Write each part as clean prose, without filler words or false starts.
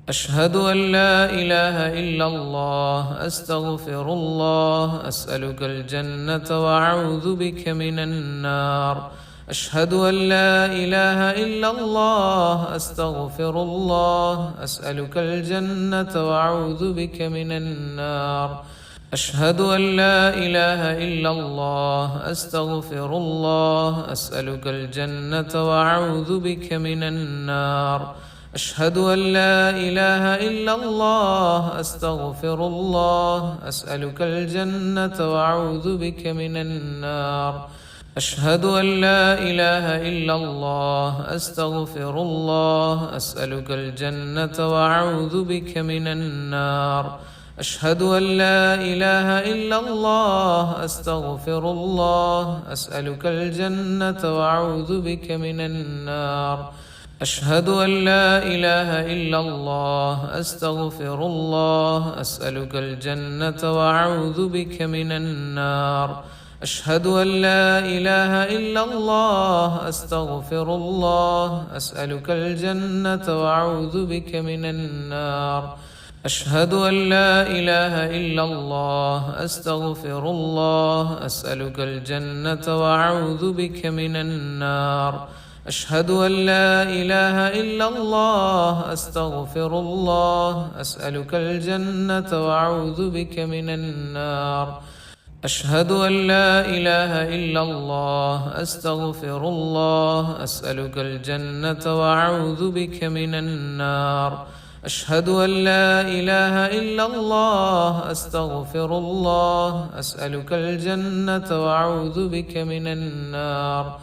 أشهد أن لا إله إلا الله. أستغفر الله. أسألك الجنة وأعوذ بك من النار. أشهد أن لا إله إلا الله. أستغفر الله. أسألك الجنة وأعوذ بك من النار. أشهد أن لا إله إلا الله. أستغفر الله. أسألك الجنة وأعوذ بك من النار. أشهد أن لا إله إلا الله. أستغفر الله. أسألك الجنة وأعوذ بك من النار. أشهد أن لا إله إلا الله. أستغفر الله. أسألك الجنة وأعوذ بك من النار. أشهد أن لا إله إلا الله. أستغفر الله. أسألك الجنة وأعوذ بك من النار. أشهد أن لا إله إلا الله. أستغفر الله. أسألك الجنة وأعوذ بك من النار. أشهد أن لا إله إلا الله. أستغفر الله. أسألك الجنة وأعوذ بك من النار. أشهد أن لا إله إلا الله. أستغفر الله. أسألك الجنة وأعوذ بك من النار. أشهد أن لا إله إلا الله. أستغفر الله. أسألك الجنة وأعوذ بك من النار. أشهد أن لا إله إلا الله. أستغفر الله. أسألك الجنة وأعوذ بك من النار. أشهد أن لا إله إلا الله. أستغفر الله. أسألك الجنة وأعوذ بك من النار.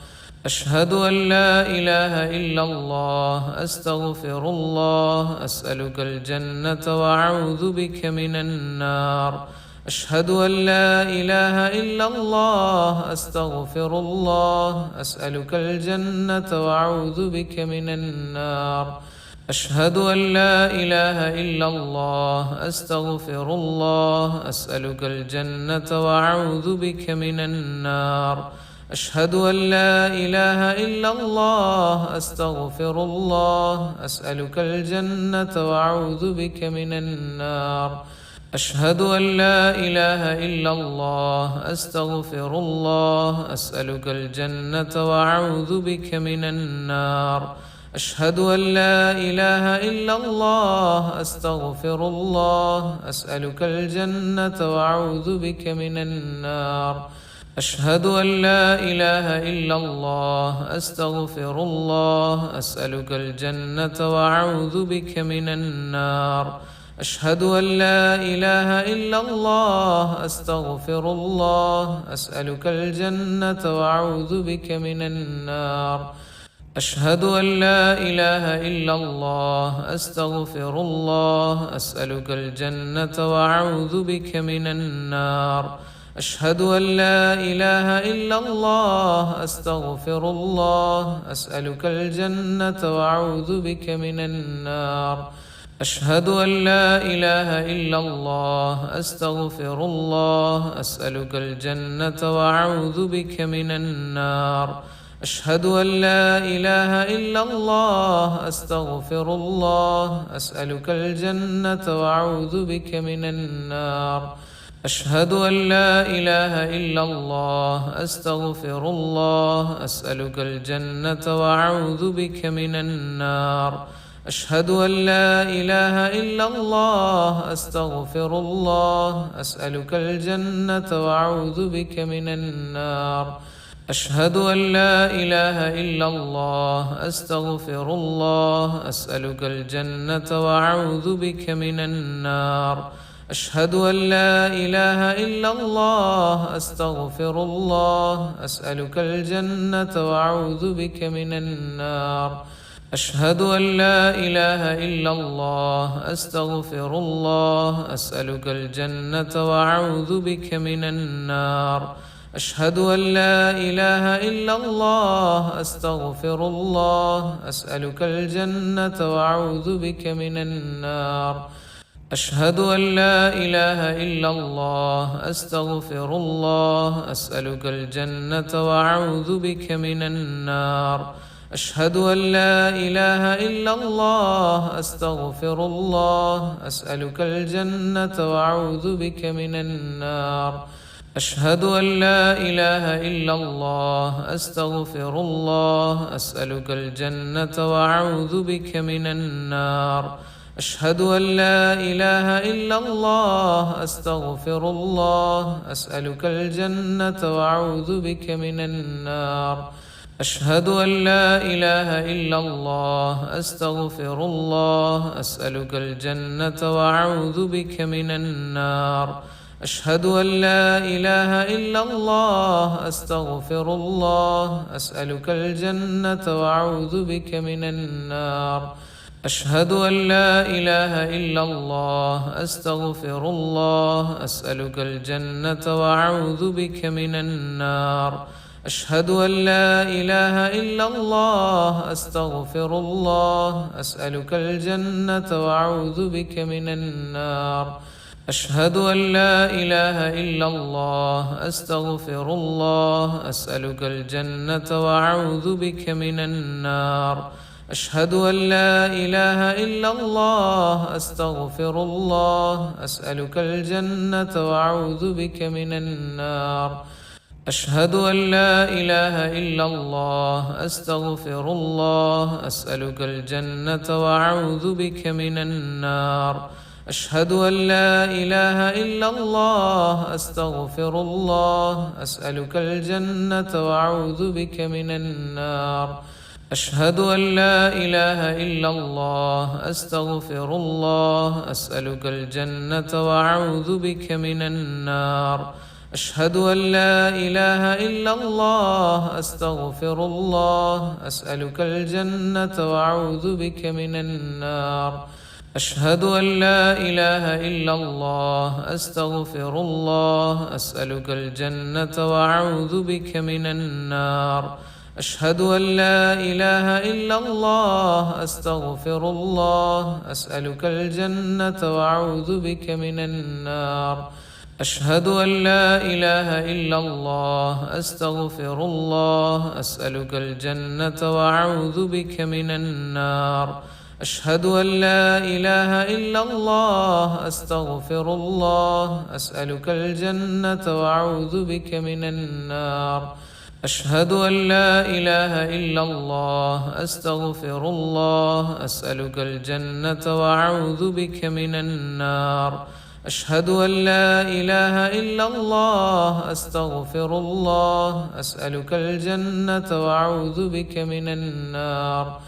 أشهد أن لا إله إلا الله. أستغفر الله. أسألك الجنة وأعوذ بك من النار. أشهد أن لا إله إلا الله. أستغفر الله. أسألك الجنة وأعوذ بك من النار. أشهد أن لا إله إلا الله. أستغفر الله. أسألك الجنة وأعوذ بك من النار. أشهد أن لا إله إلا الله. أستغفر الله. أسألك الجنة وأعوذ بك من النار. أشهد أن لا إله إلا الله. أستغفر الله. أسألك الجنة وأعوذ بك من النار. أشهد أن لا إله إلا الله. أستغفر الله. أسألك الجنة وأعوذ بك من النار. أشهد أن لا إله إلا الله. أستغفر الله. أسألك الجنة وأعوذ بك من النار. أشهد أن لا إله إلا الله. أستغفر الله. أسألك الجنة وأعوذ بك من النار. أشهد أن لا إله إلا الله. أستغفر الله. أسألك الجنة وأعوذ بك من النار. أشهد أن لا إله إلا الله. أستغفر الله. أسألك الجنة وأعوذ بك من النار. أشهد أن لا إله إلا الله. أستغفر الله. أسألك الجنة وأعوذ بك من النار. أشهد أن لا إله إلا الله. أستغفر الله. أسألك الجنة وأعوذ بك من النار. أشهد أن لا إله إلا الله. أستغفر الله. أسألك الجنة وأعوذ بك من النار. أشهد أن لا إله إلا الله. أستغفر الله. أسألك الجنة وأعوذ بك من النار. أشهد أن لا إله إلا الله. أستغفر الله. أسألك الجنة وأعوذ بك من النار. أشهد أن لا إله إلا الله. أستغفر الله. أسألك الجنة وأعوذ بك من النار. أشهد أن لا إله إلا الله. أستغفر الله. أسألك الجنة وأعوذ بك من النار. أشهد أن لا إله إلا الله. أستغفر الله. أسألك الجنة وأعوذ بك من النار. أشهد أن لا إله إلا الله. أستغفر الله. أسألك الجنة وأعوذ بك من النار. أشهد أن لا إله إلا الله أستغفر الله أسألك الجنة وأعوذ بك من النار أشهد أن لا إله إلا الله أستغفر الله أسألك الجنة وأعوذ بك من النار أشهد أن لا إله إلا الله أستغفر الله أسألك الجنة وأعوذ بك من النار أشهد أن لا إله إلا الله أستغفر الله أسألك الجنة وأعوذ بك من النار أشهد أن لا إله إلا الله أستغفر الله أسألك الجنة وأعوذ بك من النار أشهد أن لا إله إلا الله أستغفر الله أسألك الجنة وأعوذ بك من النار أشهد أن لا إله إلا الله أستغفر الله أسألك الجنة وأعوذ بك من النار أشهد أن لا إله إلا الله أستغفر الله أسألك الجنة وأعوذ بك من النار أشهد أن لا إله إلا الله أستغفر الله أسألك الجنة وأعوذ بك من النار أشهد أن لا إله إلا الله أستغفر الله أسألك الجنة وأعوذ بك من النار أشهد أن لا إله إلا الله أستغفر الله أسألك الجنة وأعوذ بك من النار أشهد أن لا إله إلا الله أستغفر الله أسألك الجنة وأعوذ بك من النار أشهد أن لا إله إلا الله أستغفر الله أسألك الجنة وأعوذ بك من النار أشهد أن لا إله إلا الله أستغفر الله أسألك الجنة وأعوذ بك من النار أشهد أن لا إله إلا الله أستغفر الله أسألك الجنة وأعوذ بك من النار أشهد أن لا إله إلا الله أستغفر الله أسألك الجنة وأعوذ بك من النار أشهد أن لا إله إلا الله أستغفر الله أسألك الجنة وأعوذ بك من النار أشهد أن لا إله إلا الله أستغفر الله أسألك الجنة وأعوذ بك من النار أشهد أن لا إله إلا الله أستغفر الله أسألك الجنة وأعوذ بك من النار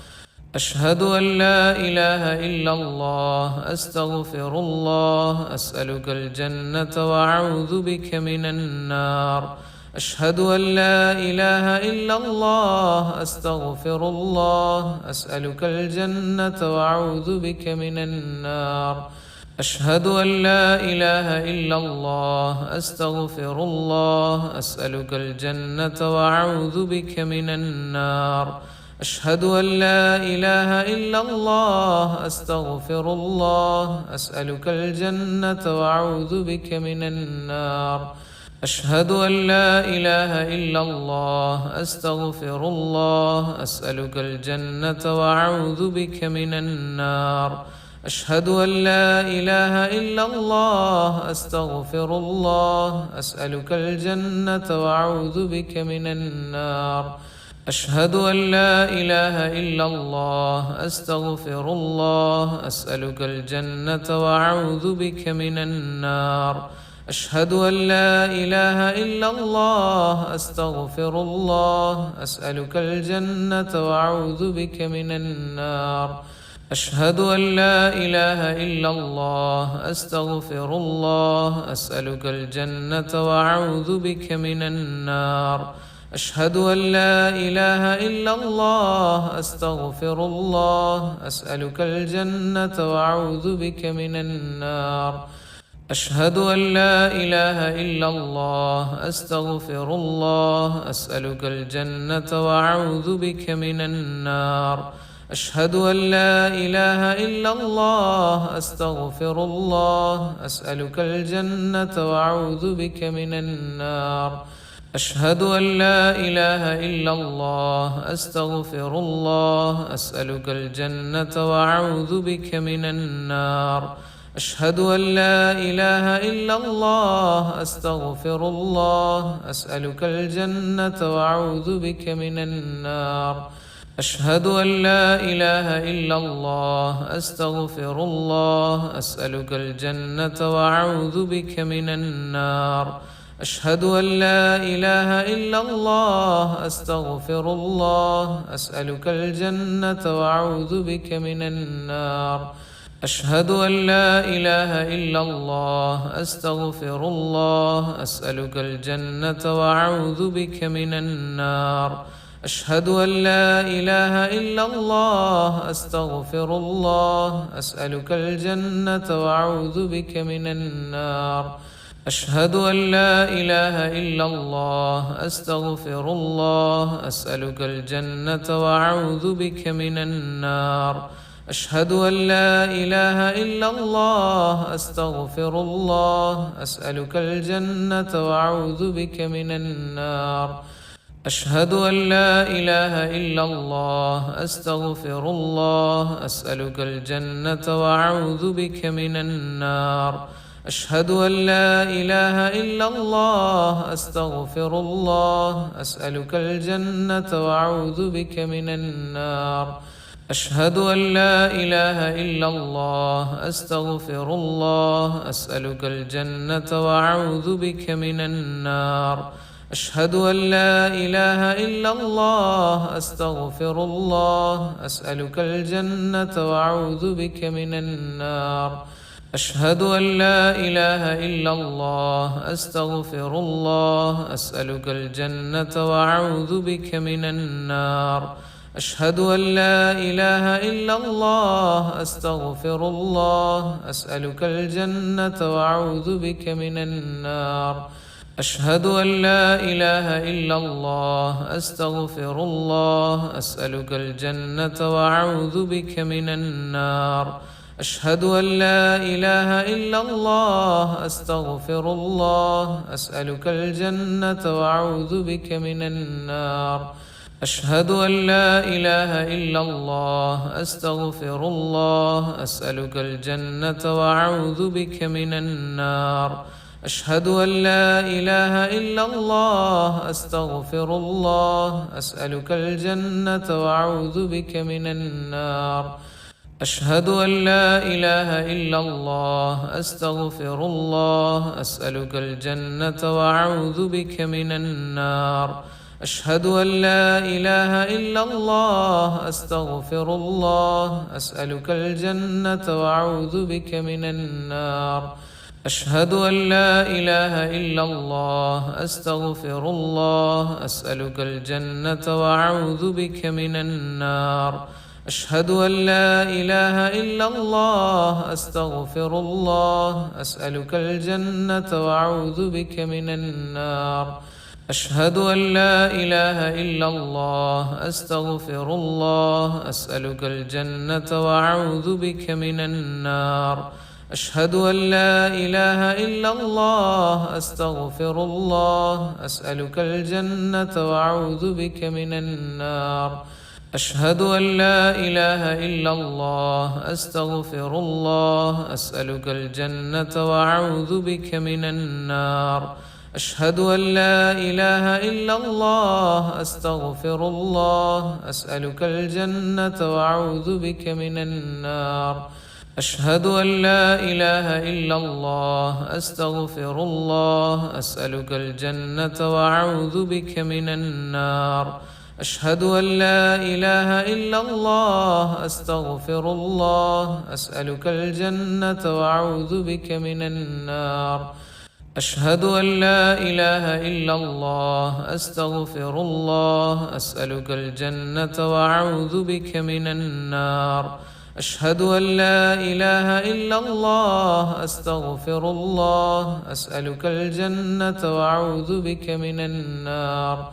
أشهد أن لا إله إلا الله أستغفر الله أسألك الجنة وأعوذ بك من النار أشهد أن لا إله إلا الله أستغفر الله أسألك الجنة وأعوذ بك من النار أشهد أن لا إله إلا الله أستغفر الله أسألك الجنة وأعوذ بك من النار أشهد أن لا إله إلا الله أستغفر الله أسألك الجنة وأعوذ بك من النار أشهد أن لا إله إلا الله أستغفر الله أسألك الجنة وأعوذ بك من النار أشهد أن لا إله إلا الله أستغفر الله أسألك الجنة وأعوذ بك من النار أشهد أن لا إله إلا الله أستغفر الله أسألك الجنة وأعوذ بك من النار أشهد أن لا إله إلا الله أستغفر الله أسألك الجنة وأعوذ بك من النار أشهد أن لا إله إلا الله أستغفر الله أسألك الجنة وأعوذ بك من النار أشهد أن لا إله إلا الله أستغفر الله أسألك الجنة وأعوذ بك من النار أشهد أن لا إله إلا الله أستغفر الله أسألك الجنة وأعوذ بك من النار أشهد أن لا إله إلا الله أستغفر الله أسألك الجنة وأعوذ بك من النار أشهد أن لا إله إلا الله أستغفر الله أسألك الجنة وأعوذ بك من النار أشهد أن لا إله إلا الله أستغفر الله أسألك الجنة وأعوذ بك من النار أشهد أن لا إله إلا الله أستغفر الله أسألك الجنة وأعوذ بك من النار أشهد أن لا إله إلا الله أستغفر الله أسألك الجنة وأعوذ بك من النار أشهد أن لا إله إلا الله أستغفر الله أسألك الجنة وأعوذ بك من النار أشهد أن لا إله إلا الله أستغفر الله أسألك الجنة وأعوذ بك من النار أشهد أن لا إله إلا الله أستغفر الله أسألك الجنة وأعوذ بك من النار أشهد أن لا إله إلا الله أستغفر الله أسألك الجنة وأعوذ بك من النار أشهد أن لا إله إلا الله أستغفر الله أسألك الجنة وأعوذ بك من النار أشهد أن لا إله إلا الله أستغفر الله أسألك الجنة وأعوذ بك من النار أشهد أن لا إله إلا الله أستغفر الله أسألك الجنة وأعوذ بك من النار أشهد أن لا إله إلا الله أستغفر الله أسألك الجنة وأعوذ بك من النار أشهد أن لا إله إلا الله أستغفر الله أسألك الجنة وأعوذ بك من النار أشهد أن لا إله إلا الله أستغفر الله أسألك الجنة وأعوذ بك من النار أشهد أن لا إله إلا الله أستغفر الله أسألك الجنة وأعوذ بك من النار أشهد أن لا إله إلا الله أستغفر الله أسألك الجنة وأعوذ بك من النار أشهد أن لا إله إلا الله أستغفر الله أسألك الجنة وأعوذ بك من النار أشهد أن لا إله إلا الله أستغفر الله أسألك الجنة وأعوذ بك من النار أشهد أن لا إله إلا الله أستغفر الله أسألك الجنة وأعوذ بك من النار أشهد أن لا إله إلا الله أستغفر الله أسألك الجنة وأعوذ بك من النار أشهد أن لا إله إلا الله أستغفر الله أسألك الجنة وأعوذ بك من النار أشهد أن لا إله إلا الله أستغفر الله أسألك الجنة وأعوذ بك من النار أشهد أن لا إله إلا الله أستغفر الله أسألك الجنة وأعوذ بك من النار أشهد أن لا إله إلا الله أستغفر الله أسألك الجنة وأعوذ بك من النار أشهد أن لا إله إلا الله أستغفر الله أسألك الجنة وأعوذ بك من النار أشهد أن لا إله إلا الله أستغفر الله أسألك الجنة وأعوذ بك من النار أشهد أن لا إله إلا الله أستغفر الله أسألك الجنة وأعوذ بك من النار أشهد أن لا إله إلا الله أستغفر الله أسألك الجنة وأعوذ بك من النار أشهد أن لا إله إلا الله أستغفر الله أسألك الجنة وأعوذ بك من النار أشهد أن لا إله إلا الله أستغفر الله أسألك الجنة وأعوذ بك من النار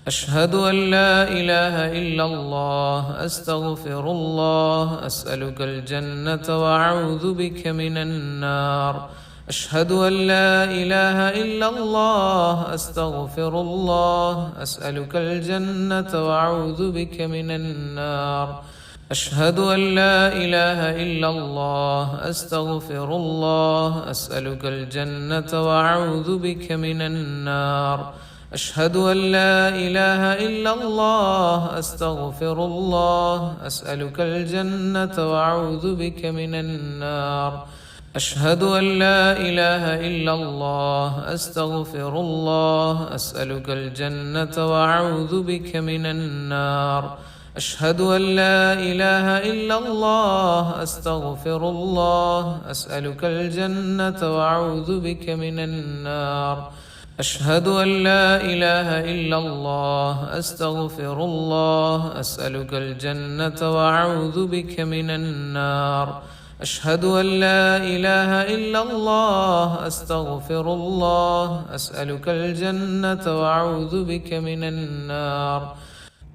أشهد أن لا إله إلا الله أستغفر الله أسألك الجنة وأعوذ بك من النار أشهد أن لا إله إلا الله أستغفر الله أسألك الجنة وأعوذ بك من النار أشهد أن لا إله إلا الله أستغفر الله أسألك الجنة وأعوذ بك من النار أشهد أن لا إله إلا الله أستغفر الله أسألك الجنة وأعوذ بك من النار أشهد أن لا إله إلا الله أستغفر الله أسألك الجنة وأعوذ بك من النار أشهد أن لا إله إلا الله أستغفر الله أسألك الجنة وأعوذ بك من النار أشهد أن لا إله إلا الله أستغفر الله أسألك الجنة وأعوذ بك من النار أشهد أن لا إله إلا الله أستغفر الله أسألك الجنة وأعوذ بك من النار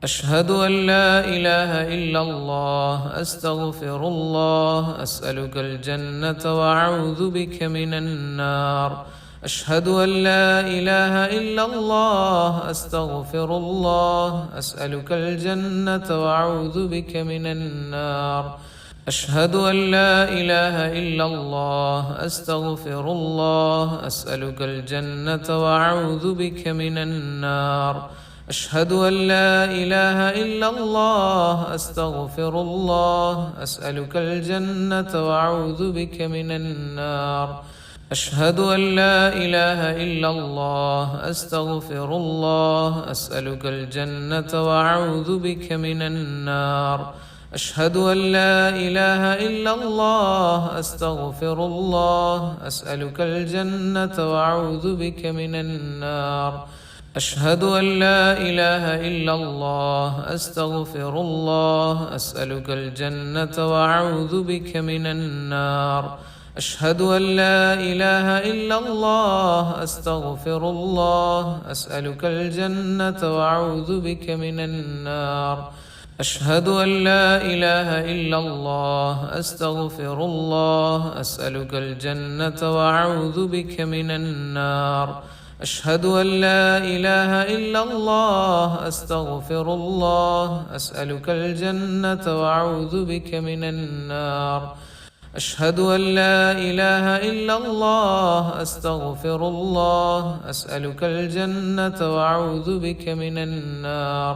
أشهد أن لا إله إلا الله أستغفر الله أسألك الجنة وأعوذ بك من النار أشهد أن لا إله إلا الله أستغفر الله أسألك الجنة وأعوذ بك من النار أشهد أن لا إله إلا الله أستغفر الله أسألك الجنة وأعوذ بك من النار أشهد أن لا إله إلا الله أستغفر الله أسألك الجنة وأعوذ بك من النار أشهد أن لا إله إلا الله أستغفر الله أسألك الجنة وأعوذ بك من النار أشهد أن لا إله إلا الله أستغفر الله أسألك الجنة وأعوذ بك من النار أشهد أن لا إله إلا الله أستغفر الله أسألك الجنة وأعوذ بك من النار أشهد أن لا إله إلا الله أستغفر الله أسألك الجنة وأعوذ بك من النار أشهد أن لا إله إلا الله أستغفر الله أسألك الجنة وأعوذ بك من النار أشهد أن لا إله إلا الله أستغفر الله أسألك الجنة وأعوذ بك من النار أشهد أن لا إله إلا الله أستغفر الله أسألك الجنة وأعوذ بك من النار